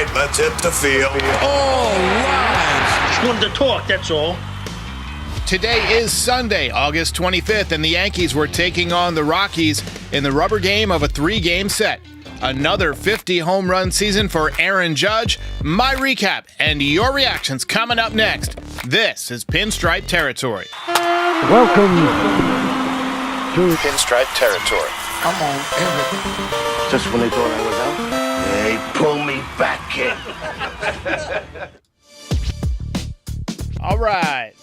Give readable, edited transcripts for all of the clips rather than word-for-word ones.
right, let's hit the field. All right. Just wanted to talk, that's all. Today is Sunday, August 25th, and the Yankees were taking on the Rockies in the rubber game of a 3-game set. Another 50 home run season for Aaron Judge. My recap and your reactions coming up next. This is Pinstripe Territory. Welcome to Pinstripe Territory. Come on, everybody. Just when they thought I was out, They pull me back in. All right.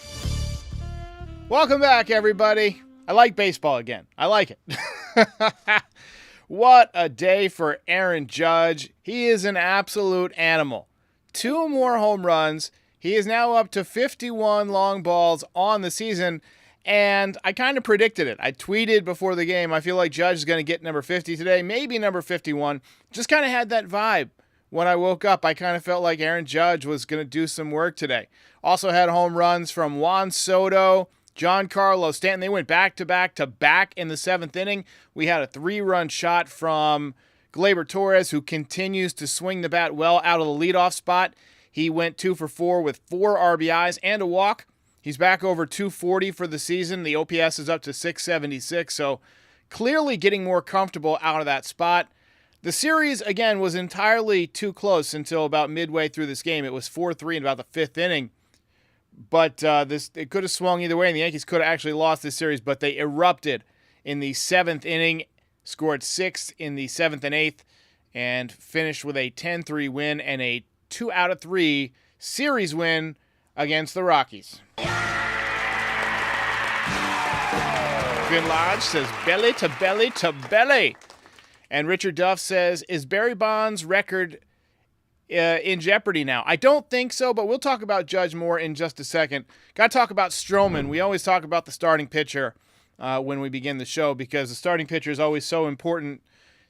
Welcome back, everybody. I like baseball again. I like it. What a day for Aaron Judge. He is an absolute animal. 2 more home runs. He is now up to 51 long balls on the season, and I kind of predicted it. I tweeted before the game, I feel like Judge is going to get number 50 today, maybe number 51. Just kind of had that vibe. When I woke up, I kind of felt like Aaron Judge was going to do some work today. Also had home runs from Juan Soto, Giancarlo Stanton. They went back-to-back in the 7th inning. We had a 3-run shot from Gleyber Torres, who continues to swing the bat well out of the leadoff spot. He went 2 for 4 with 4 RBIs and a walk. He's back over 240 for the season. The OPS is up to 676, so clearly getting more comfortable out of that spot. The series, again, was entirely too close until about midway through this game. It was 4-3 in about the 5th inning. But it could have swung either way, and the Yankees could have actually lost this series, but they erupted in the 7th inning, scored 6 in the 7th and 8th, and finished with a 10-3 win and a 2 out of 3 series win against the Rockies. Finn Lodge says belly to belly to belly. And Richard Duff says, is Barry Bonds' record in jeopardy now? I don't think so, but we'll talk about Judge more in just a second. Got to talk about Stroman. We always talk about the starting pitcher when we begin the show because the starting pitcher is always so important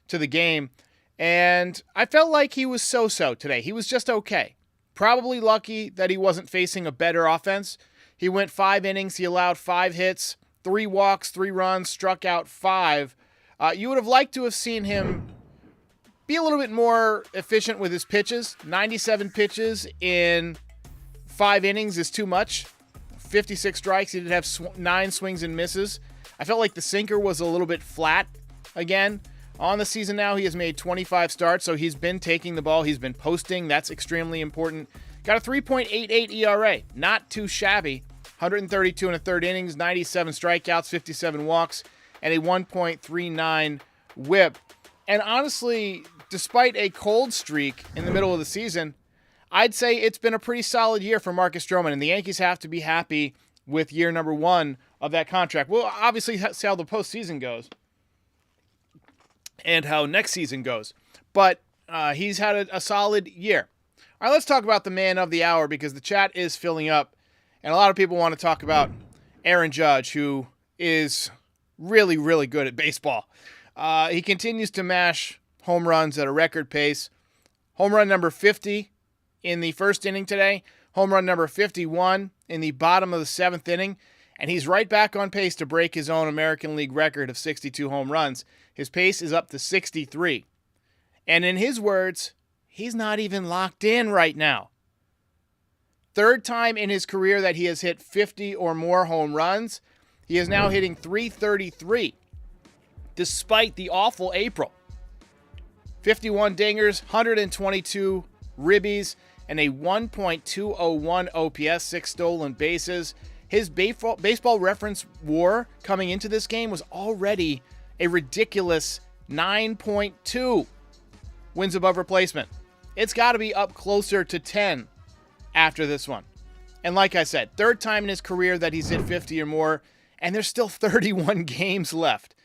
to the game. And I felt like he was so-so today. He was just okay. Probably lucky that he wasn't facing a better offense. He went 5 innings. He allowed 5 hits, 3 walks, 3 runs, struck out 5. You would have liked to have seen him be a little bit more efficient with his pitches. 97 pitches in 5 innings is too much. 56 strikes. He did have 9 swings and misses. I felt like the sinker was a little bit flat again. On the season now, he has made 25 starts, so he's been taking the ball. He's been posting. That's extremely important. Got a 3.88 ERA. Not too shabby. 132 in the 3rd innings, 97 strikeouts, 57 walks, and a 1.39 whip. And honestly, despite a cold streak in the middle of the season, I'd say it's been a pretty solid year for Marcus Stroman, and the Yankees have to be happy with year number 1 of that contract. We'll obviously see how the postseason goes and how next season goes, but he's had a solid year. All right, let's talk about the man of the hour because the chat is filling up, and a lot of people want to talk about Aaron Judge, who is really, really good at baseball. He continues to mash home runs at a record pace. Home run number 50 in the 1st inning today. Home run number 51 in the bottom of the 7th inning. And he's right back on pace to break his own American League record of 62 home runs. His pace is up to 63. And in his words, he's not even locked in right now. 3rd time in his career that he has hit 50 or more home runs. He is now hitting .333. Despite the awful April. 51 dingers, 122 ribbies, and a 1.201 OPS, 6 stolen bases. His baseball reference WAR coming into this game was already a ridiculous 9.2 wins above replacement. It's got to be up closer to 10 after this one. And like I said, 3rd time in his career that he's hit 50 or more, and there's still 31 games left.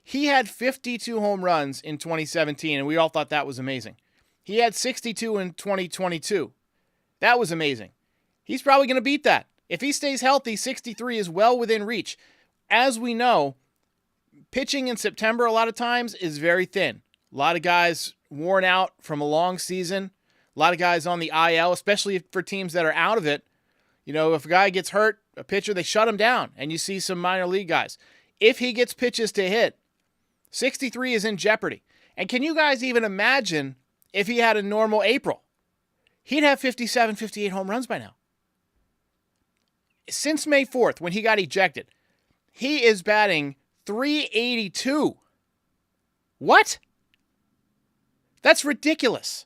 He had 52 home runs in 2017, and we all thought that was amazing. He had 62 in 2022. That was amazing. He's probably going to beat that. If he stays healthy, 63 is well within reach. As we know, pitching in September a lot of times is very thin. A lot of guys worn out from a long season. A lot of guys on the IL, especially for teams that are out of it. You know, if a guy gets hurt, a pitcher, they shut him down, and you see some minor league guys. If he gets pitches to hit, 63 is in jeopardy. And can you guys even imagine if he had a normal April? he'd have 57, 58 home runs by now. Since May 4th, when he got ejected, he is batting .382. What? That's ridiculous.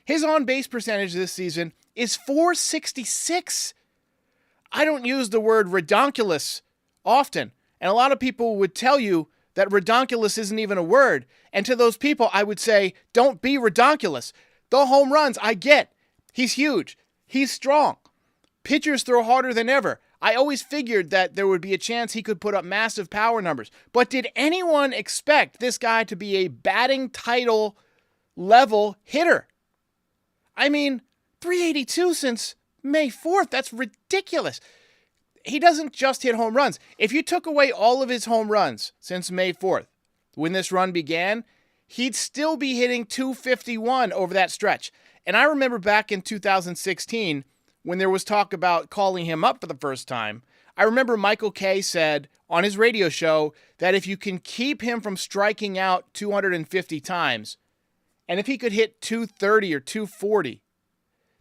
His on-base percentage this season is .466. I don't use the word redonkulous often, and a lot of people would tell you that redonkulous isn't even a word, and to those people I would say, don't be redonkulous. The home runs, I get. He's huge. He's strong. Pitchers throw harder than ever. I always figured that there would be a chance he could put up massive power numbers. But did anyone expect this guy to be a batting title level hitter? I mean, .382 since May 4th. That's ridiculous. He doesn't just hit home runs. If you took away all of his home runs since May 4th, when this run began, he'd still be hitting .251 over that stretch. And I remember back in 2016, when there was talk about calling him up for the first time, I remember Michael Kay said on his radio show that if you can keep him from striking out 250 times, and if he could hit .230 or .240,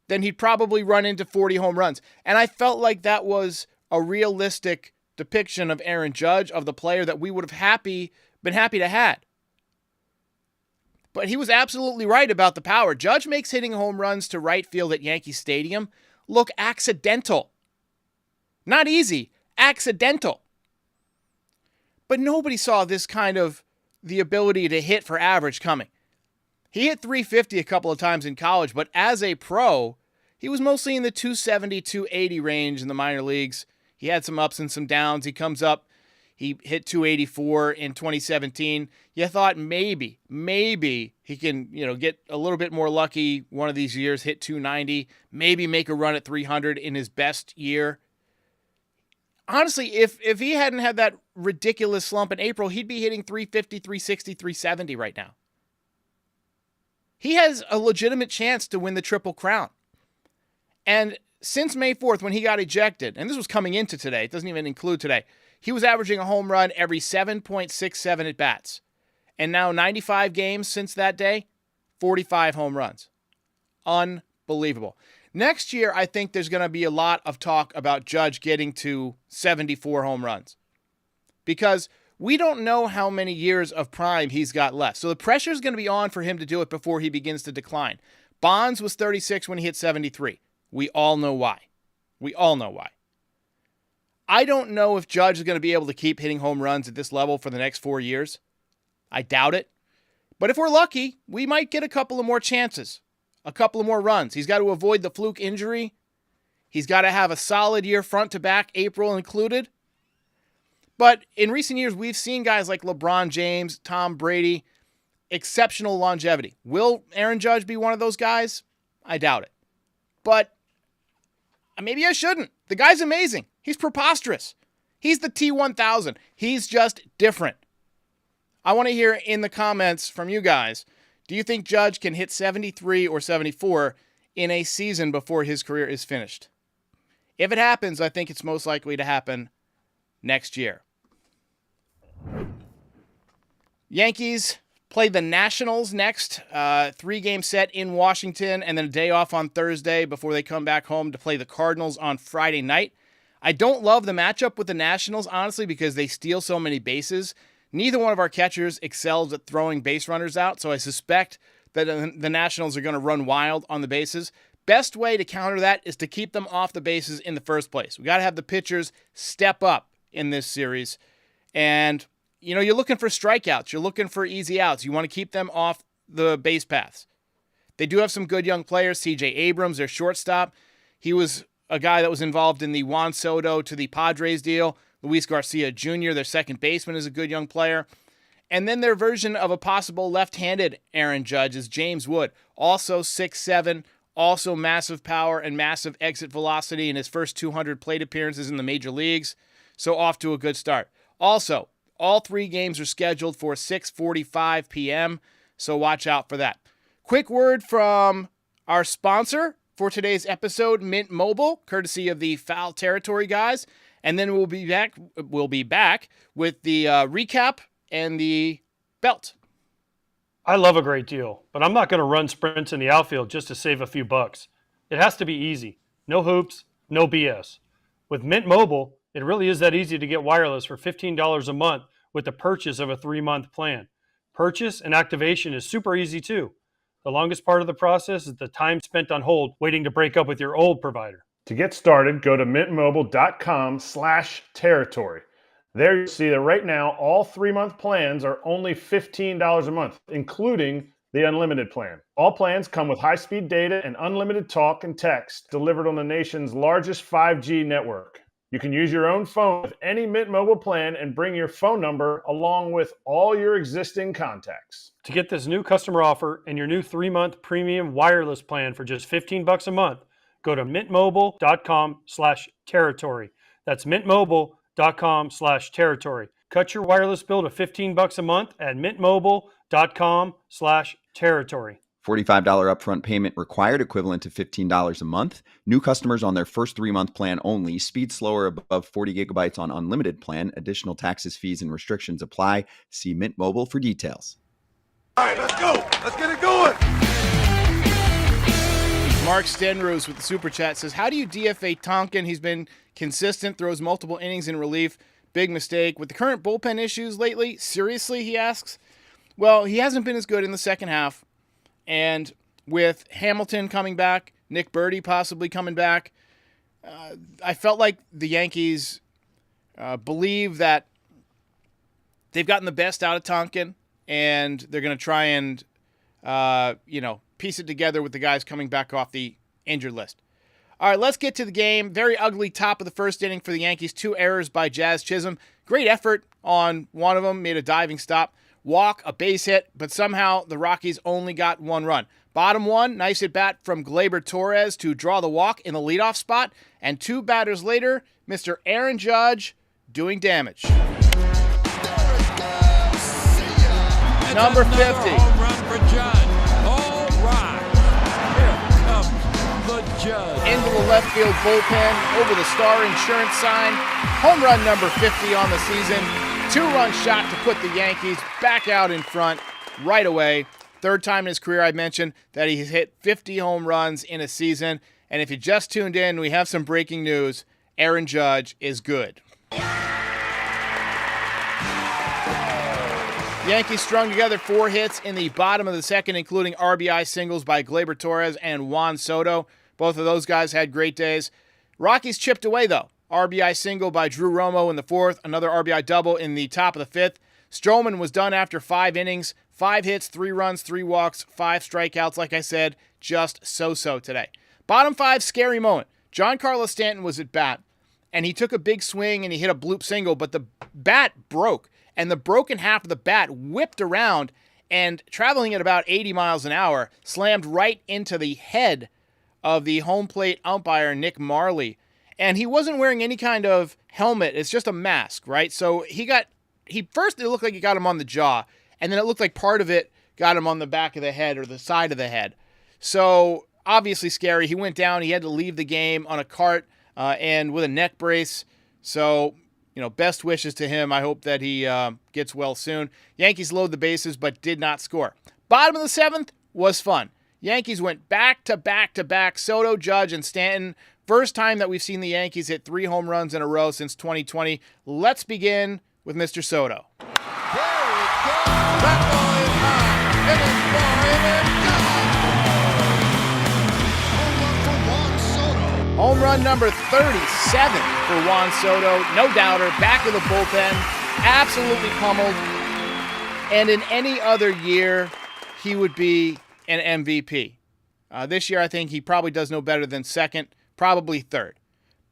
then he'd probably run into 40 home runs. And I felt like that was a realistic depiction of Aaron Judge, of the player that we would have been happy to have. But he was absolutely right about the power. Judge makes hitting home runs to right field at Yankee Stadium look accidental. Not easy, accidental. But nobody saw this kind of the ability to hit for average coming. He hit .350 a couple of times in college, but as a pro, he was mostly in the .270, .280 range in the minor leagues. He had some ups and some downs. He comes up, he hit .284 in 2017. You thought maybe he can, get a little bit more lucky one of these years, hit .290, maybe make a run at .300 in his best year. Honestly, if he hadn't had that ridiculous slump in April, he'd be hitting .350, .360, .370 right now. He has a legitimate chance to win the Triple Crown. And since May 4th, when he got ejected, and this was coming into today, it doesn't even include today, he was averaging a home run every 7.67 at-bats. And now 95 games since that day, 45 home runs. Unbelievable. Next year, I think there's going to be a lot of talk about Judge getting to 74 home runs. Because we don't know how many years of prime he's got left. So the pressure is going to be on for him to do it before he begins to decline. Bonds was 36 when he hit 73. We all know why. I don't know if Judge is going to be able to keep hitting home runs at this level for the next 4 years. I doubt it. But if we're lucky, we might get a couple of more chances, a couple of more runs. He's got to avoid the fluke injury. He's got to have a solid year front to back, April included. But in recent years, we've seen guys like LeBron James, Tom Brady, exceptional longevity. Will Aaron Judge be one of those guys? I doubt it. But maybe I shouldn't. The guy's amazing. He's preposterous. He's the T1000. He's just different. I want to hear in the comments from you guys, do you think Judge can hit 73 or 74 in a season before his career is finished? If it happens, I think it's most likely to happen next year. Yankees play the Nationals next. 3-game set in Washington, and then a day off on Thursday before they come back home to play the Cardinals on Friday night. I don't love the matchup with the Nationals, honestly, because they steal so many bases. Neither one of our catchers excels at throwing base runners out, so I suspect that the Nationals are going to run wild on the bases. Best way to counter that is to keep them off the bases in the first place. We got to have the pitchers step up in this series. And, you're looking for strikeouts. You're looking for easy outs. You want to keep them off the base paths. They do have some good young players. C.J. Abrams, their shortstop. He was a guy that was involved in the Juan Soto to the Padres deal. Luis Garcia Jr., their second baseman, is a good young player. And then their version of a possible left-handed Aaron Judge is James Wood. Also 6'7", also massive power and massive exit velocity in his first 200 plate appearances in the major leagues. So off to a good start. Also, all 3 games are scheduled for 6:45 p.m., so watch out for that. Quick word from our sponsor for today's episode, Mint Mobile, courtesy of the Foul Territory guys. And then we'll be back with the recap and the belt. I love a great deal, but I'm not going to run sprints in the outfield just to save a few bucks. It has to be easy. No hoops, no BS. With Mint Mobile, it really is that easy to get wireless for $15 a month with the purchase of a 3-month plan. Purchase and activation is super easy too. The longest part of the process is the time spent on hold waiting to break up with your old provider. To get started, go to mintmobile.com/territory. There you'll see that right now, all 3-month plans are only $15 a month, including the unlimited plan. All plans come with high-speed data and unlimited talk and text delivered on the nation's largest 5G network. You can use your own phone with any Mint Mobile plan and bring your phone number along with all your existing contacts. To get this new customer offer and your new 3-month premium wireless plan for just $15 a month, go to mintmobile.com/territory. That's mintmobile.com/territory. Cut your wireless bill to $15 a month at mintmobile.com/territory. $45 upfront payment required, equivalent to $15 a month. New customers on their first 3-month plan only. Speed slower above 40 gigabytes on unlimited plan. Additional taxes, fees, and restrictions apply. See Mint Mobile for details. All right, let's go. Let's get it going. Mark Stenrose with the Super Chat says, how do you DFA Tonkin? He's been consistent, throws multiple innings in relief. Big mistake. With the current bullpen issues lately, seriously, he asks? Well, he hasn't been as good in the second half. And with Hamilton coming back, Nick Birdie possibly coming back, I felt like the Yankees believe that they've gotten the best out of Tonkin, and they're going to try and, piece it together with the guys coming back off the injured list. All right, let's get to the game. Very ugly top of the first inning for the Yankees. 2 errors by Jazz Chisholm. Great effort on one of them, made a diving stop. Walk, a base hit, but somehow the Rockies only got 1 run. Bottom 1, nice at bat from Gleyber Torres to draw the walk in the leadoff spot. And 2 batters later, Mr. Aaron Judge doing damage. Number 50. Home run for Judge. All right. Here comes the Judge. Into the left field bullpen, over the Star Insurance sign. Home run number 50 on the season. 2-run shot to put the Yankees back out in front right away. 3rd time in his career I mentioned that he's hit 50 home runs in a season. And if you just tuned in, we have some breaking news. Aaron Judge is good. Yankees strung together 4 hits in the bottom of the second, including RBI singles by Gleyber Torres and Juan Soto. Both of those guys had great days. Rockies chipped away, though. RBI single by Drew Romo in the 4th, another RBI double in the top of the 5th. Stroman was done after 5 innings, 5 hits, 3 runs, 3 walks, 5 strikeouts. Like I said, just so-so today. Bottom 5, scary moment. Giancarlo Stanton was at bat, and he took a big swing and he hit a bloop single, but the bat broke, and the broken half of the bat whipped around and, traveling at about 80 miles an hour, slammed right into the head of the home plate umpire, Nick Marley. And he wasn't wearing any kind of helmet. It's just a mask, right? So first it looked like it got him on the jaw, and then it looked like part of it got him on the back of the head or the side of the head. So obviously scary. He went down. He had to leave the game on a cart and with a neck brace. So, best wishes to him. I hope that he gets well soon. Yankees load the bases but did not score. Bottom of the 7th was fun. Yankees went back to back to back. Soto, Judge, and Stanton. First time that we've seen the Yankees hit 3 home runs in a row since 2020. Let's begin with Mr. Soto. There it goes. That ball is high. It is far. It is gone. Home run for Juan Soto. Home run number 37 for Juan Soto. No doubter. Back of the bullpen. Absolutely pummeled. And in any other year, he would be an MVP. This year, I think he probably does no better than 2nd, probably 3rd.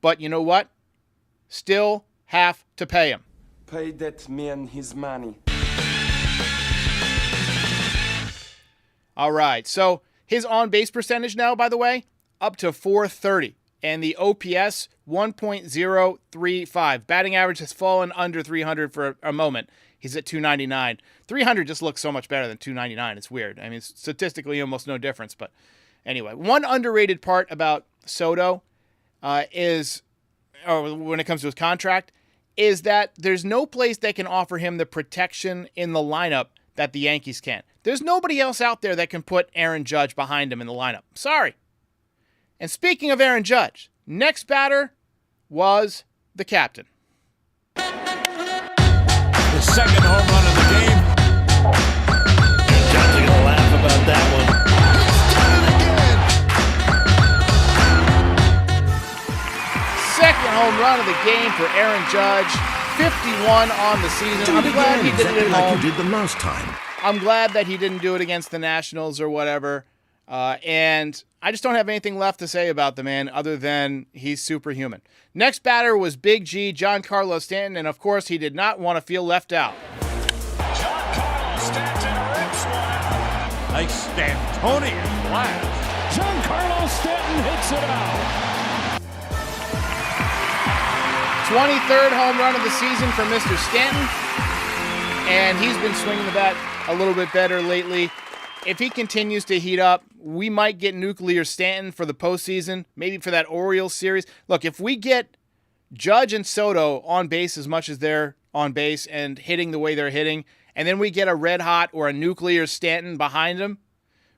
But you know what? Still have to pay him. Pay that man his money. All right, so his on-base percentage now, by the way, up to .430. And the OPS, 1.035. Batting average has fallen under 300 for a moment. He's at 299. 300 just looks so much better than 299. It's weird. I mean, statistically, almost no difference. But anyway, one underrated part about Soto when it comes to his contract, is that there's no place that can offer him the protection in the lineup that the Yankees can. There's nobody else out there that can put Aaron Judge behind him in the lineup. Sorry. And speaking of Aaron Judge, next batter was the captain. The second home run of the game. Judge is gonna laugh about that one. Second home run of the game for Aaron Judge. 51 on the season. I'm glad he did it at home. You did the last time. I'm glad that he didn't do it against the Nationals or whatever. And I just don't have anything left to say about the man other than he's superhuman. Next batter was Big G, Giancarlo Stanton, and of course he did not want to feel left out. Giancarlo Stanton rips one. Nice Stantonian blast. Giancarlo Stanton hits it out. 23rd home run of the season for Mr. Stanton, and he's been swinging the bat a little bit better lately. If he continues to heat up, we might get nuclear Stanton for the postseason, maybe for that Orioles series. Look, if we get Judge and Soto on base as much as they're on base and hitting the way they're hitting, and then we get a red hot or a nuclear Stanton behind him,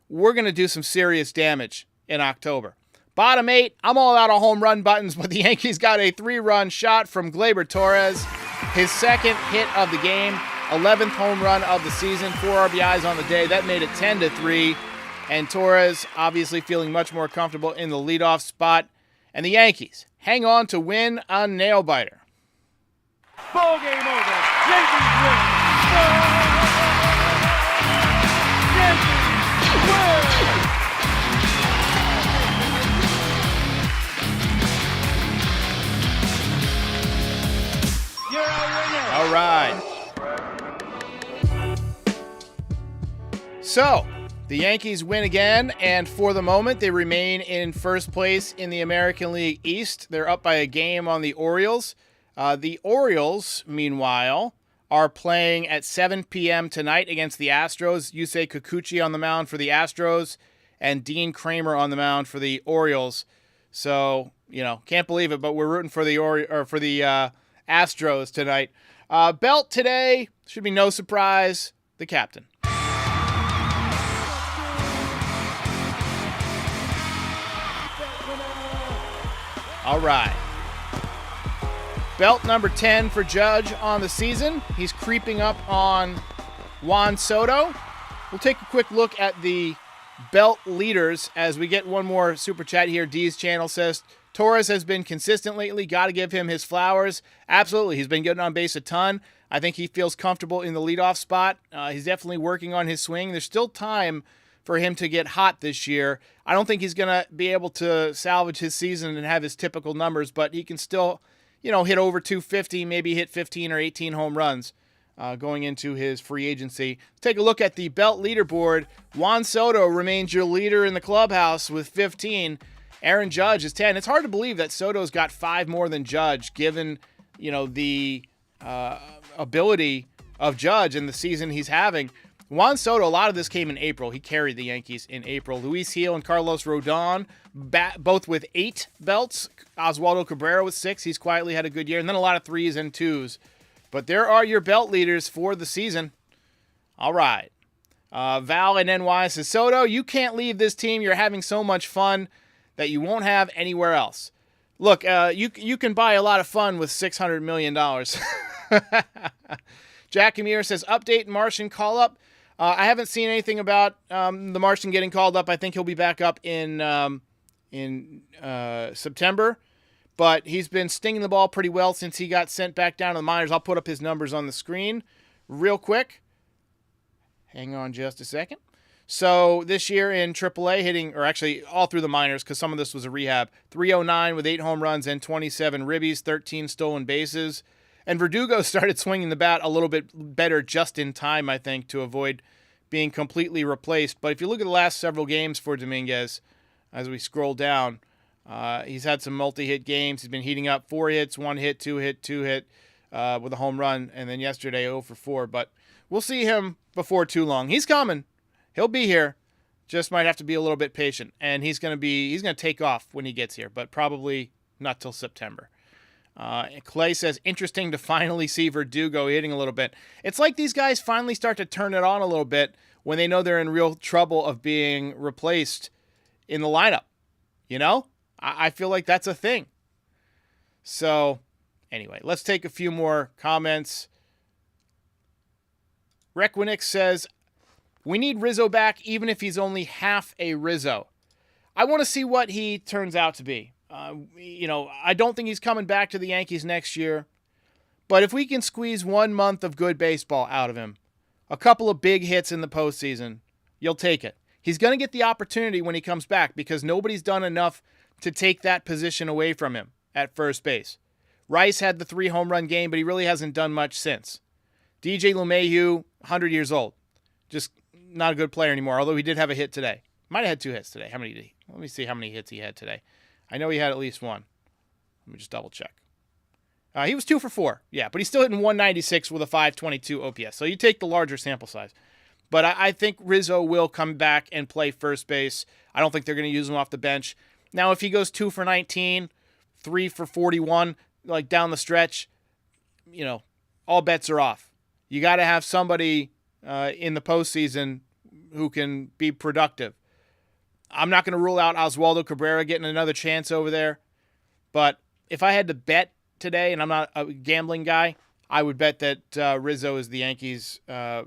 we're going to do some serious damage in October. Bottom 8, I'm all out of home run buttons, but the Yankees got a 3-run shot from Gleyber Torres, his second hit of the game, 11th home run of the season, 4 RBIs on the day. That made it 10-3, and Torres obviously feeling much more comfortable in the leadoff spot. And the Yankees hang on to win a nail-biter. Ball game over. Yankees win. Yankees win. You're a winner. All right. So, the Yankees win again, and for the moment, they remain in first place in the American League East. They're up by a game on the Orioles. The Orioles, meanwhile, are playing at 7 p.m. tonight against the Astros. Yusei Kikuchi on the mound for the Astros, and Dean Kramer on the mound for the Orioles. So, can't believe it, but we're rooting for the Astros tonight. Belt today, should be no surprise, the captain. All right. Belt number 10 for Judge on the season. He's creeping up on Juan Soto. We'll take a quick look at the belt leaders as we get one more super chat here. D's channel says, Torres has been consistent lately. Got to give him his flowers. Absolutely. He's been getting on base a ton. I think he feels comfortable in the leadoff spot. He's definitely working on his swing. There's still time for him to get hot this year. I don't think he's going to be able to salvage his season and have his typical numbers, but he can still, hit over 250, maybe hit 15 or 18 home runs going into his free agency. Take a look at the belt leaderboard. Juan Soto remains your leader in the clubhouse with 15. Aaron Judge is 10. It's hard to believe that Soto's got 5 more than Judge, given, the ability of Judge and the season he's having. Juan Soto, a lot of this came in April. He carried the Yankees in April. Luis Gil and Carlos Rodon, both with 8 belts. Oswaldo Cabrera with 6. He's quietly had a good year. And then a lot of 3s and 2s. But there are your belt leaders for the season. All right. Val and NY says, Soto, you can't leave this team. You're having so much fun that you won't have anywhere else. Look, you can buy a lot of fun with $600 million. Jack Amir says, update Martian call-up. I haven't seen anything about the Martian getting called up. I think he'll be back up in September. But he's been stinging the ball pretty well since he got sent back down to the minors. I'll put up his numbers on the screen real quick. Hang on just a second. So this year in AAA, hitting, or actually all through the minors, because some of this was a rehab, 309 with 8 home runs and 27 ribbies, 13 stolen bases. And Verdugo started swinging the bat a little bit better just in time, I think, to avoid being completely replaced. But if you look at the last several games for Dominguez, as we scroll down, he's had some multi-hit games. He's been heating up 4 hits, 1 hit, 2 hit, 2 hit with a home run, and then yesterday 0 for 4. But we'll see him before too long. He's coming. He'll be here. Just might have to be a little bit patient. And he's going to take off when he gets here, but probably not till September. Clay says, interesting to finally see Verdugo hitting a little bit. It's like these guys finally start to turn it on a little bit when they know they're in real trouble of being replaced in the lineup. You know? I feel like that's a thing. So, anyway, let's take a few more comments. Requinix says, we need Rizzo back even if he's only half a Rizzo. I want to see what he turns out to be. I don't think he's coming back to the Yankees next year. But if we can squeeze 1 month of good baseball out of him, a couple of big hits in the postseason, you'll take it. He's going to get the opportunity when he comes back because nobody's done enough to take that position away from him at first base. Rice had the 3 home run game, but he really hasn't done much since. DJ LeMahieu, 100 years old. Just not a good player anymore, although he did have a hit today. Might have had 2 hits today. How many did he? Let me see how many hits he had today. I know he had at least 1. Let me just double check. He was 2 for 4. Yeah, but he's still hitting 196 with a 522 OPS. So you take the larger sample size. But I think Rizzo will come back and play first base. I don't think they're going to use him off the bench. Now, if he goes 2 for 19, 3 for 41, like down the stretch, all bets are off. You got to have somebody in the postseason who can be productive. I'm not going to rule out Oswaldo Cabrera getting another chance over there. But if I had to bet today, and I'm not a gambling guy, I would bet that Rizzo is the Yankees'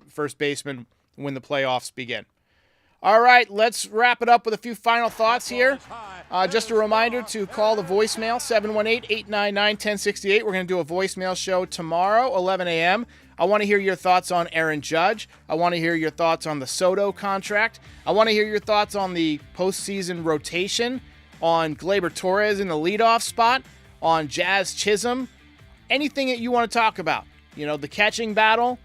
first baseman when the playoffs begin. All right, let's wrap it up with a few final thoughts here. Just a reminder to call the voicemail, 718-899-1068. We're going to do a voicemail show tomorrow, 11 a.m. I want to hear your thoughts on Aaron Judge. I want to hear your thoughts on the Soto contract. I want to hear your thoughts on the postseason rotation, on Gleyber Torres in the leadoff spot, on Jazz Chisholm, anything that you want to talk about. The catching battle,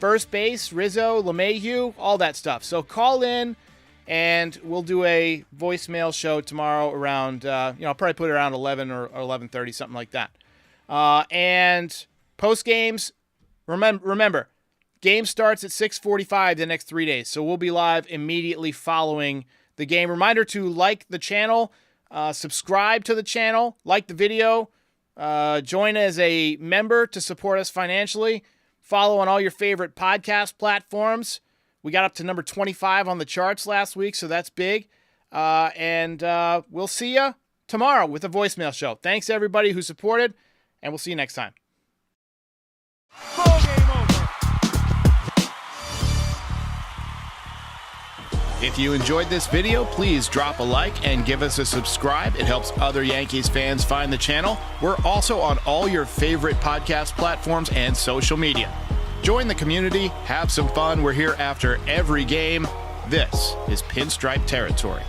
first base, Rizzo, LeMahieu, all that stuff. So call in, and we'll do a voicemail show tomorrow around, I'll probably put it around 11 or 11:30, something like that. And post games, remember, game starts at 6:45 the next 3 days. So we'll be live immediately following the game. Reminder to like the channel, subscribe to the channel, like the video, join as a member to support us financially. Follow on all your favorite podcast platforms. We got up to number 25 on the charts last week, so that's big. And we'll see you tomorrow with a voicemail show. Thanks, everybody who supported, and we'll see you next time. If you enjoyed this video, please drop a like and give us a subscribe. It helps other Yankees fans find the channel. We're also on all your favorite podcast platforms and social media. Join the community, have some fun. We're here after every game. This is Pinstripe Territory.